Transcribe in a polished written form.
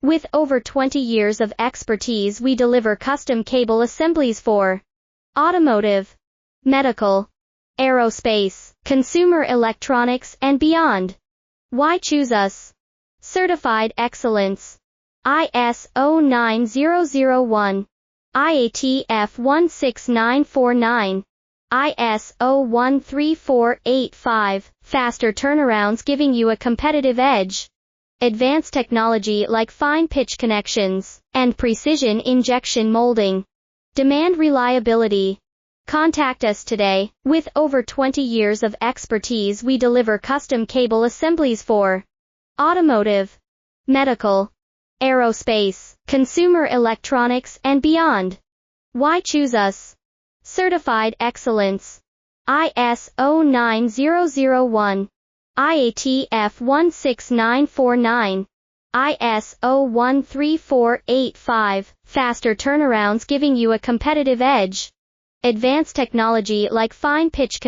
With over 20 years of expertise, we deliver custom cable assemblies for automotive, medical, aerospace, consumer electronics, and beyond. Why choose us? Certified excellence. ISO 9001, IATF 16949, ISO 13485, faster turnarounds giving you a competitive edge. Advanced technology like fine pitch connections and precision injection molding. Demand reliability. Contact us today. With over 20 years of expertise, we deliver custom cable assemblies for automotive, medical, aerospace, consumer electronics, and beyond. Why choose us? Certified excellence. ISO 9001, IATF 16949, ISO 13485, faster turnarounds giving you a competitive edge. Advanced technology like fine pitch